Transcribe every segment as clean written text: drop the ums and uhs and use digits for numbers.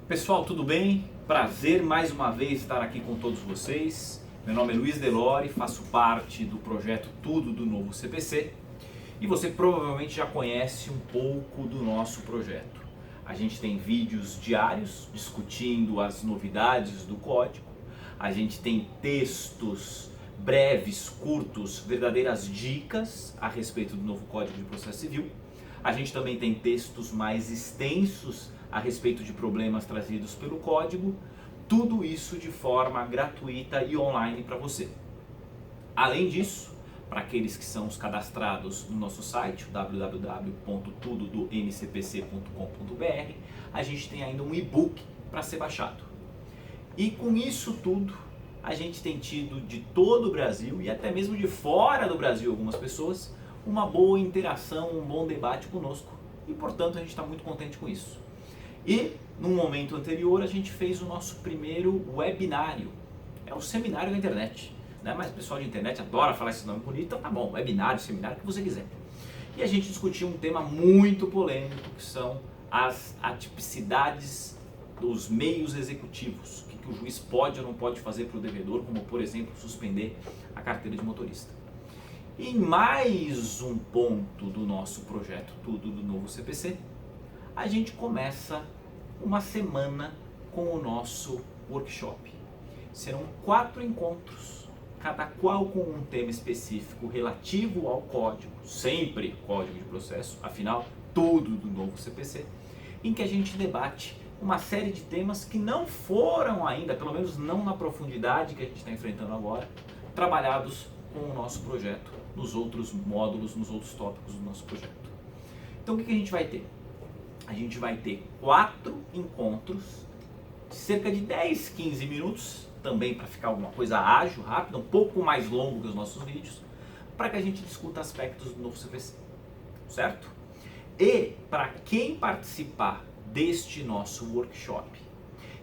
Pessoal, tudo bem? Prazer mais uma vez estar aqui com todos vocês. Meu nome é Luiz Delori, faço parte do projeto Tudo do Novo CPC e você provavelmente já conhece um pouco do nosso projeto. A gente tem vídeos diários discutindo as novidades do código, a gente tem textos breves, curtos, verdadeiras dicas a respeito do novo Código de Processo Civil. A gente também tem textos mais extensos a respeito de problemas trazidos pelo código, tudo isso de forma gratuita e online para você. Além disso, para aqueles que são os cadastrados no nosso site, www.tudodoncpc.com.br, a gente tem ainda um e-book para ser baixado. E com isso tudo, a gente tem tido de todo o Brasil e até mesmo de fora do Brasil algumas pessoas, uma boa interação, um bom debate conosco e portanto a gente está muito contente com isso. E num momento anterior a gente fez o nosso primeiro webinário, é o seminário da internet, né? Mas o pessoal de internet adora falar esse nome bonito, então tá bom, webinário, seminário, o que você quiser. E a gente discutiu um tema muito polêmico que são as atipicidades dos meios executivos, o que o juiz pode ou não pode fazer para o devedor, como por exemplo suspender a carteira de motorista. Em mais um ponto do nosso projeto Tudo do Novo CPC, a gente começa uma semana com o nosso workshop. Serão 4 encontros, cada qual com um tema específico relativo ao código, sempre código de processo, afinal, tudo do novo CPC, em que a gente debate uma série de temas que não foram ainda, pelo menos não na profundidade que a gente está enfrentando agora, trabalhados com o nosso projeto, nos outros módulos, nos outros tópicos do nosso projeto. Então o que a gente vai ter? A gente vai ter 4 encontros de cerca de 10, 15 minutos, também para ficar alguma coisa ágil, rápida, um pouco mais longo que os nossos vídeos, para que a gente discuta aspectos do novo CPC, certo? E para quem participar deste nosso workshop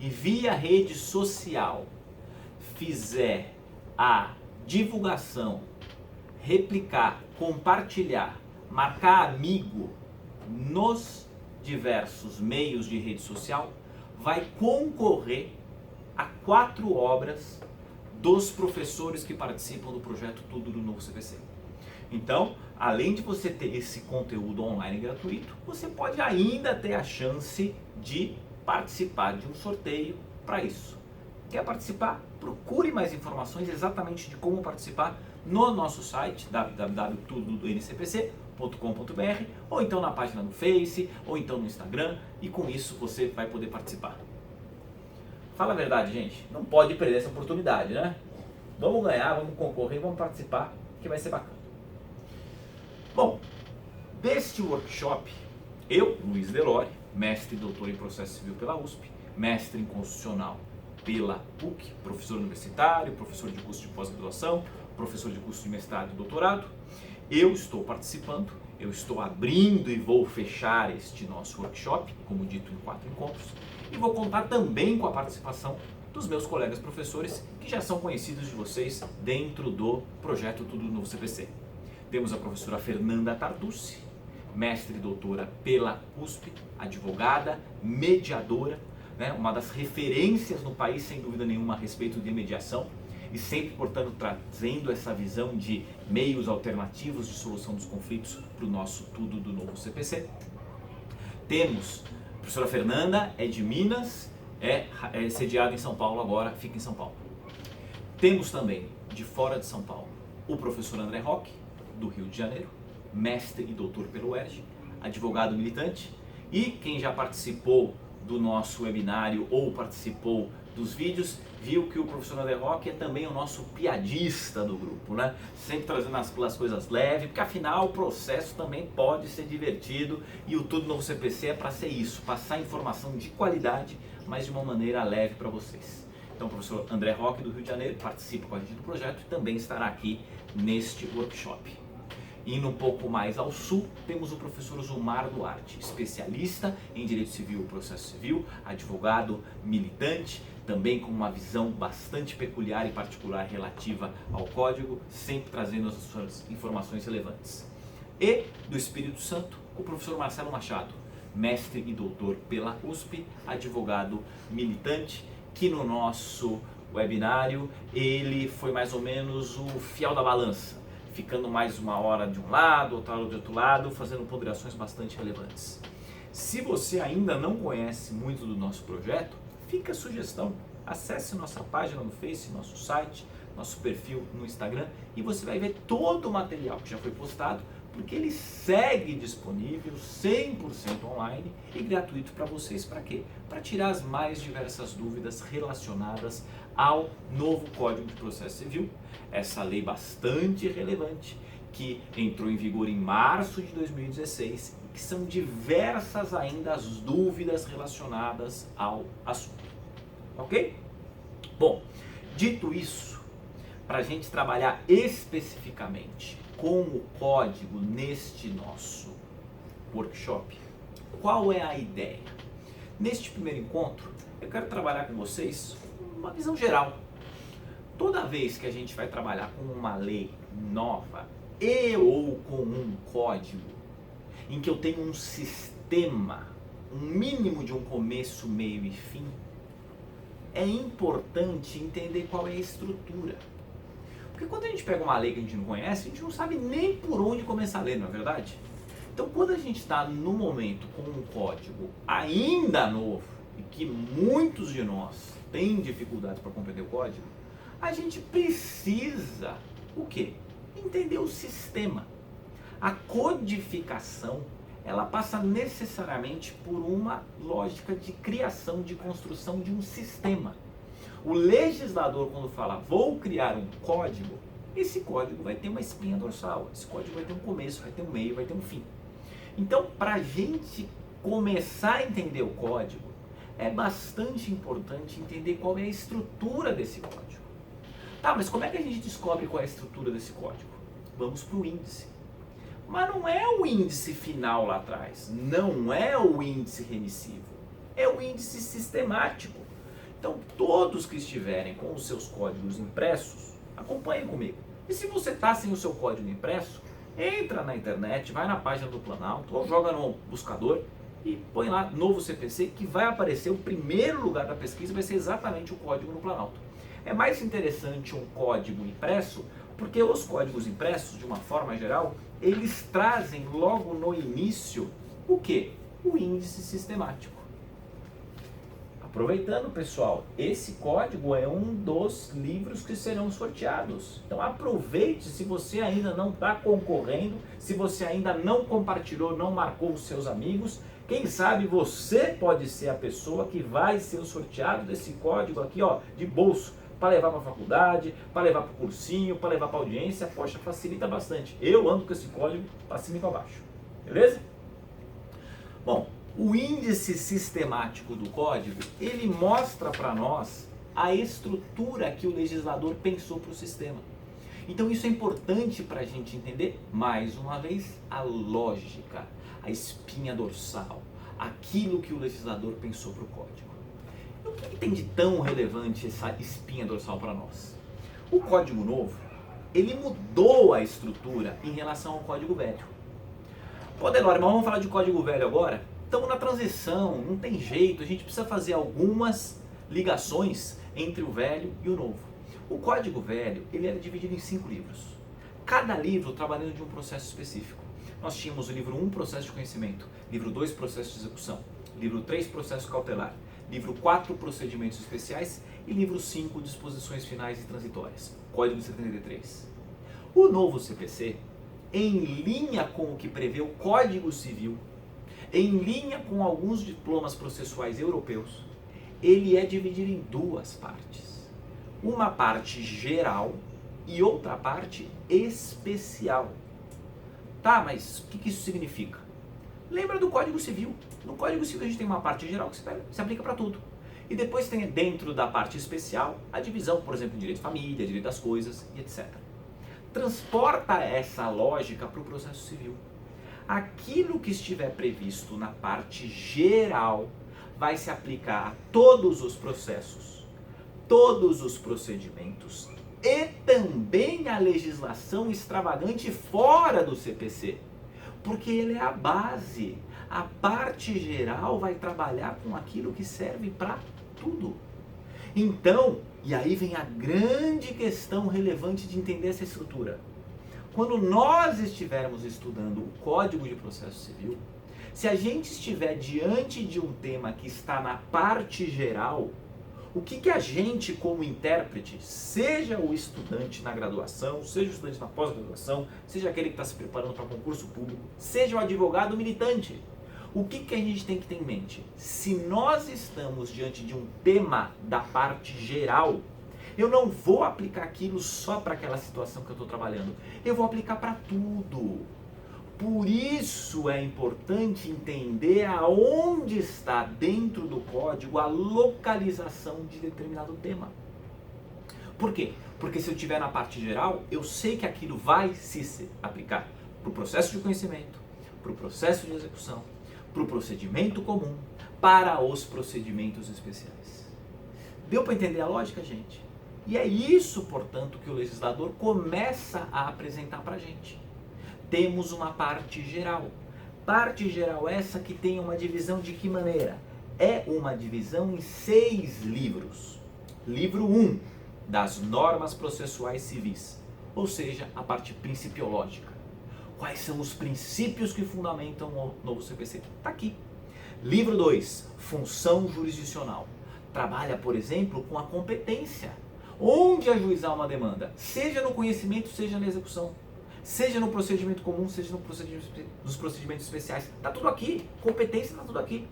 e via rede social fizer a divulgação, replicar, compartilhar, marcar amigo nos diversos meios de rede social, vai concorrer a 4 obras dos professores que participam do projeto Tudo do Novo CPC. Então, além de você ter esse conteúdo online gratuito, você pode ainda ter a chance de participar de um sorteio para isso. Quer participar? Procure mais informações exatamente de como participar no nosso site www.tudodoncpc.com.br ou então na página do Face, ou então no Instagram, e com isso você vai poder participar. Fala a verdade, gente, não pode perder essa oportunidade, né? Vamos ganhar, vamos concorrer, vamos participar, que vai ser bacana. Bom, deste workshop, eu, Luiz Delori, mestre e doutor em processo civil pela USP, mestre em constitucional pela PUC, professor universitário, professor de curso de pós-graduação, professor de curso de mestrado e doutorado, eu estou participando, eu estou abrindo e vou fechar este nosso workshop, como dito, em 4 encontros, e vou contar também com a participação dos meus colegas professores, que já são conhecidos de vocês dentro do projeto Tudo do Novo CPC. Temos a professora Fernanda Tartucci, mestre e doutora pela USP, advogada, mediadora, né, uma das referências no país, sem dúvida nenhuma, a respeito de mediação, e sempre, portanto, trazendo essa visão de meios alternativos de solução dos conflitos para o nosso Tudo do Novo CPC. Temos a professora Fernanda, é de Minas, é sediada em São Paulo agora, fica em São Paulo. Temos também, de fora de São Paulo, o professor André Roque, do Rio de Janeiro, mestre e doutor pelo UERJ, advogado militante, e quem já participou do nosso webinário ou participou dos vídeos, viu que o professor André Roque é também o nosso piadista do grupo, né? Sempre trazendo as coisas leves, porque afinal o processo também pode ser divertido e o Tudo Novo CPC é para ser isso, passar informação de qualidade, mas de uma maneira leve para vocês. Então o professor André Roque do Rio de Janeiro participa com a gente do projeto e também estará aqui neste workshop. Indo um pouco mais ao sul, temos o professor Zumar Duarte, especialista em Direito Civil e Processo Civil, advogado militante, também com uma visão bastante peculiar e particular relativa ao código, sempre trazendo as suas informações relevantes. E do Espírito Santo, o professor Marcelo Machado, mestre e doutor pela USP, advogado militante, que no nosso webinário ele foi mais ou menos o fiel da balança, ficando mais uma hora de um lado, outra hora de outro lado, fazendo ponderações bastante relevantes. Se você ainda não conhece muito do nosso projeto, fica a sugestão, acesse nossa página no Face, nosso site, nosso perfil no Instagram e você vai ver todo o material que já foi postado, porque ele segue disponível 100% online e gratuito para vocês. Para quê? Para tirar as mais diversas dúvidas relacionadas ao novo Código de Processo Civil, essa lei bastante relevante que entrou em vigor em março de 2016 e que são diversas ainda as dúvidas relacionadas ao assunto. Ok? Bom, dito isso, para a gente trabalhar especificamente com o código neste nosso workshop, qual é a ideia? Neste primeiro encontro, eu quero trabalhar com vocês uma visão geral. Toda vez que a gente vai trabalhar com uma lei nova e ou com um código em que eu tenho um sistema, um mínimo de um começo, meio e fim, é importante entender qual é a estrutura. Porque quando a gente pega uma lei que a gente não conhece, a gente não sabe nem por onde começar a ler, não é verdade? Então, quando a gente está no momento com um código ainda novo e que muitos de nós têm dificuldade para compreender o código, a gente precisa o quê? Entender o sistema. A codificação, ela passa necessariamente por uma lógica de criação, de construção de um sistema. O legislador, quando fala, vou criar um código, esse código vai ter uma espinha dorsal, esse código vai ter um começo, vai ter um meio, vai ter um fim. Então, para a gente começar a entender o código, é bastante importante entender qual é a estrutura desse código. Tá, mas como é que a gente descobre qual é a estrutura desse código? Vamos para o índice. Mas não é o índice final lá atrás, não é o índice remissivo, é o índice sistemático. Então, todos que estiverem com os seus códigos impressos, acompanhem comigo. E se você está sem o seu código impresso, entra na internet, vai na página do Planalto, ou joga no buscador e põe lá novo CPC, que vai aparecer o primeiro lugar da pesquisa, vai ser exatamente o código no Planalto. É mais interessante um código impresso, porque os códigos impressos, de uma forma geral, eles trazem logo no início o quê? O índice sistemático. Aproveitando, pessoal, esse código é um dos livros que serão sorteados. Então aproveite, se você ainda não está concorrendo, se você ainda não compartilhou, não marcou os seus amigos, quem sabe você pode ser a pessoa que vai ser o sorteado desse código aqui, ó, de bolso, para levar para a faculdade, para levar para o cursinho, para levar para a audiência. Poxa, facilita bastante. Eu ando com esse código para cima e para baixo. Beleza? Bom, o índice sistemático do código, ele mostra para nós a estrutura que o legislador pensou para o sistema. Então isso é importante para a gente entender, mais uma vez, a lógica, a espinha dorsal, aquilo que o legislador pensou para o código. O que tem de tão relevante essa espinha dorsal para nós? O código novo, ele mudou a estrutura em relação ao código velho. Pô, Delore, mas vamos falar de código velho agora? Estamos na transição, não tem jeito, a gente precisa fazer algumas ligações entre o velho e o novo. O código velho, ele era dividido em 5 livros. Cada livro trabalhando de um processo específico. Nós tínhamos o livro 1, processo de conhecimento, livro 2, processo de execução, livro 3, processo cautelar, livro 4, procedimentos especiais e livro 5, disposições finais e transitórias, Código de 73. O novo CPC, em linha com o que prevê o Código Civil, em linha com alguns diplomas processuais europeus, ele é dividido em 2 partes. Uma parte geral e outra parte especial. Tá, mas o que isso significa? Lembra do Código Civil. No Código Civil a gente tem uma parte geral que se aplica para tudo. E depois tem dentro da parte especial a divisão, por exemplo, de direito de família, direito das coisas e etc. Transporta essa lógica para o processo civil. Aquilo que estiver previsto na parte geral vai se aplicar a todos os processos, todos os procedimentos e também a legislação extravagante fora do CPC, porque ele é a base. A parte geral vai trabalhar com aquilo que serve para tudo. Então, e aí vem a grande questão relevante de entender essa estrutura. Quando nós estivermos estudando o Código de Processo Civil, se a gente estiver diante de um tema que está na parte geral, o que a gente, como intérprete, seja o estudante na graduação, seja o estudante na pós-graduação, seja aquele que está se preparando para concurso público, seja o advogado militante, o que a gente tem que ter em mente? Se nós estamos diante de um tema da parte geral, eu não vou aplicar aquilo só para aquela situação que eu estou trabalhando, eu vou aplicar para tudo. Por isso é importante entender aonde está dentro do código a localização de determinado tema. Por quê? Porque se eu estiver na parte geral, eu sei que aquilo vai se aplicar para o processo de conhecimento, para o processo de execução, para o procedimento comum, para os procedimentos especiais. Deu para entender a lógica, gente? E é isso, portanto, que o legislador começa a apresentar para a gente. Temos uma parte geral. Parte geral essa que tem uma divisão de que maneira? É uma divisão em 6 livros. Livro 1, das normas processuais civis, ou seja, a parte principiológica. Quais são os princípios que fundamentam o novo CPC? Está aqui. Livro 2, função jurisdicional. Trabalha, por exemplo, com a competência. Onde ajuizar uma demanda? Seja no conhecimento, seja na execução. Seja no procedimento comum, seja nos procedimentos especiais. Está tudo aqui. Competência está tudo aqui.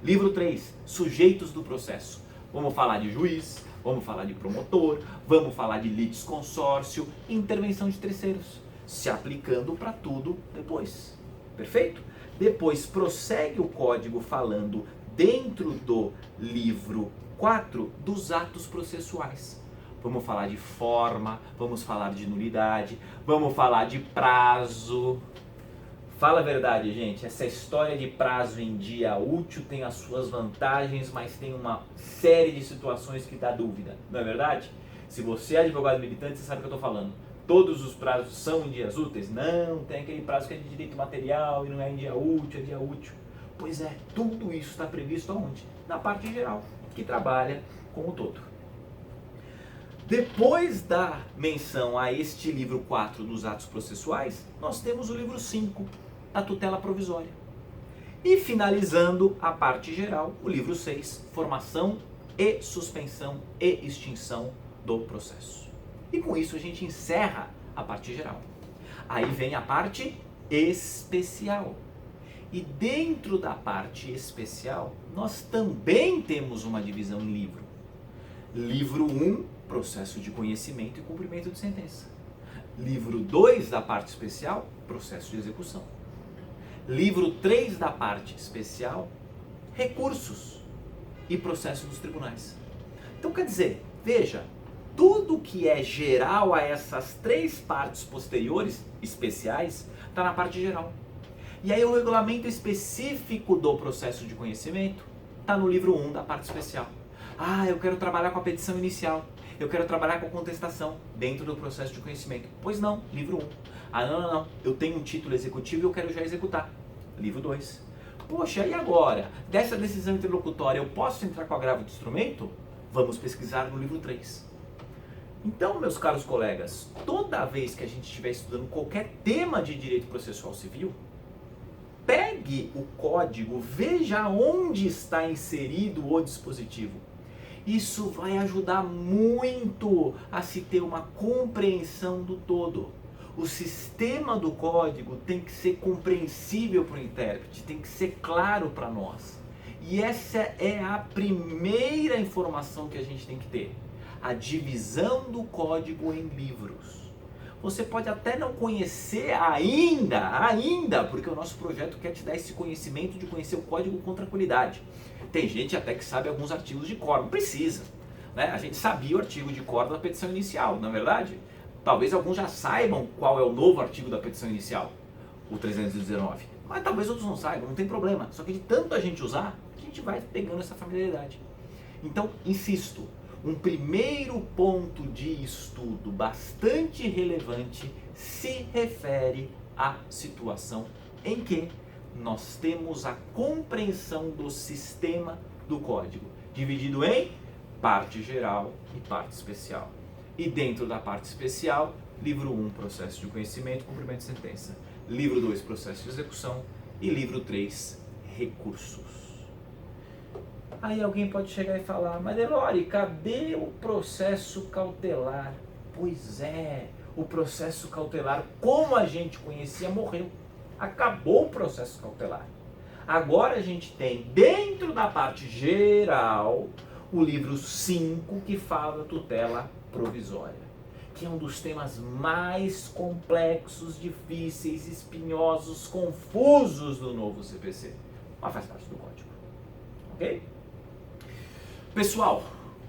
Livro 3, sujeitos do processo. Vamos falar de juiz, vamos falar de promotor, vamos falar de litisconsórcio, intervenção de terceiros, se aplicando para tudo depois. Perfeito? Depois prossegue o código falando dentro do livro 4 dos atos processuais. Vamos falar de forma, vamos falar de nulidade, vamos falar de prazo. Fala a verdade, gente, essa história de prazo em dia útil tem as suas vantagens, mas tem uma série de situações que dá dúvida, não é verdade? Se você é advogado militante, você sabe o que eu estou falando. Todos os prazos são em dias úteis? Não, tem aquele prazo que é de direito material e não é em dia útil, é dia útil. Pois é, tudo isso está previsto aonde? Na parte geral, que trabalha com o todo. Depois da menção a este livro 4 dos atos processuais, nós temos o livro 5, da tutela provisória. E finalizando a parte geral, o livro 6, formação e suspensão e extinção do processo. E com isso a gente encerra a parte geral. Aí vem a parte especial. E dentro da parte especial, nós também temos uma divisão em livro. Livro 1, processo de conhecimento e cumprimento de sentença. Livro 2 da parte especial, processo de execução. Livro 3 da parte especial, recursos e processo dos tribunais. Então quer dizer, veja, tudo que é geral a essas 3 partes posteriores, especiais, está na parte geral. E aí o regulamento específico do processo de conhecimento está no livro 1 da parte especial. Ah, eu quero trabalhar com a petição inicial. Eu quero trabalhar com a contestação dentro do processo de conhecimento. Pois não, livro 1. Ah, não. Eu tenho um título executivo e eu quero já executar. Livro 2. Poxa, e agora? Dessa decisão interlocutória eu posso entrar com agravo de instrumento? Vamos pesquisar no livro 3. Então, meus caros colegas, toda vez que a gente estiver estudando qualquer tema de direito processual civil, pegue o código, veja onde está inserido o dispositivo. Isso vai ajudar muito a se ter uma compreensão do todo. O sistema do código tem que ser compreensível para o intérprete, tem que ser claro para nós. E essa é a primeira informação que a gente tem que ter. A divisão do código em livros. Você pode até não conhecer ainda, porque o nosso projeto quer te dar esse conhecimento de conhecer o código com tranquilidade. Tem gente até que sabe alguns artigos de cor, não precisa. Né? A gente sabia o artigo de cor da petição inicial, não é verdade? Talvez alguns já saibam qual é o novo artigo da petição inicial, o 319. Mas talvez outros não saibam, não tem problema. Só que de tanto a gente usar, a gente vai pegando essa familiaridade. Então, insisto, um primeiro ponto de estudo bastante relevante se refere à situação em que nós temos a compreensão do sistema do código, dividido em parte geral e parte especial. E dentro da parte especial, livro 1, processo de conhecimento, cumprimento de sentença. Livro 2, processo de execução. E livro 3, recursos. Aí alguém pode chegar e falar, mas Delori, cadê o processo cautelar? Pois é, o processo cautelar, como a gente conhecia, morreu. Acabou o processo cautelar. Agora a gente tem, dentro da parte geral, o livro 5, que fala da tutela provisória, que é um dos temas mais complexos, difíceis, espinhosos, confusos do novo CPC. Mas faz parte do código. Ok? Pessoal,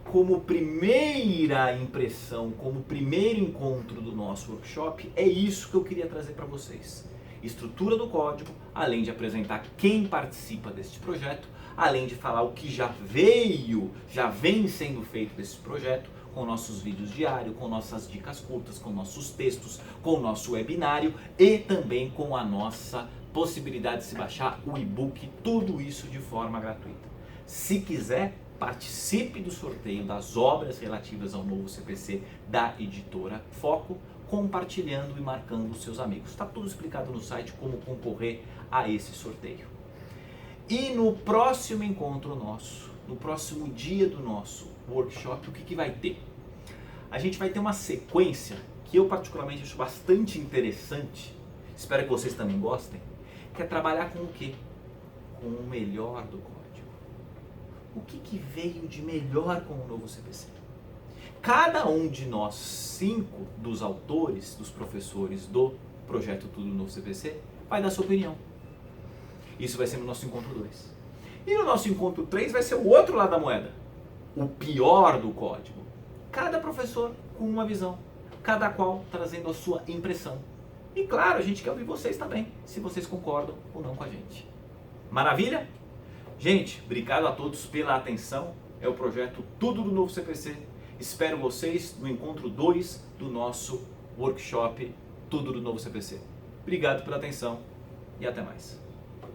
como primeira impressão, como primeiro encontro do nosso workshop, é isso que eu queria trazer para vocês. Estrutura do código, além de apresentar quem participa deste projeto, além de falar o que já vem sendo feito desse projeto, com nossos vídeos diários, com nossas dicas curtas, com nossos textos, com o nosso webinário e também com a nossa possibilidade de se baixar o e-book, tudo isso de forma gratuita. Se quiser, participe do sorteio das obras relativas ao novo CPC da editora Foco, compartilhando e marcando os seus amigos. Está tudo explicado no site como concorrer a esse sorteio. E no próximo encontro nosso, no próximo dia do nosso workshop, o que vai ter? A gente vai ter uma sequência que eu particularmente acho bastante interessante, espero que vocês também gostem, que é trabalhar com o quê? Com o melhor do código. O que veio de melhor com o novo CPC? Cada um de nós 5 dos autores, dos professores do projeto Tudo no Novo CPC, vai dar sua opinião. Isso vai ser no nosso encontro 2. E no nosso encontro 3 vai ser o outro lado da moeda. O pior do código. Cada professor com uma visão. Cada qual trazendo a sua impressão. E claro, a gente quer ouvir vocês também, se vocês concordam ou não com a gente. Maravilha? Gente, obrigado a todos pela atenção. É o projeto Tudo do Novo CPC. Espero vocês no encontro 2 do nosso workshop Tudo do Novo CPC. Obrigado pela atenção e até mais.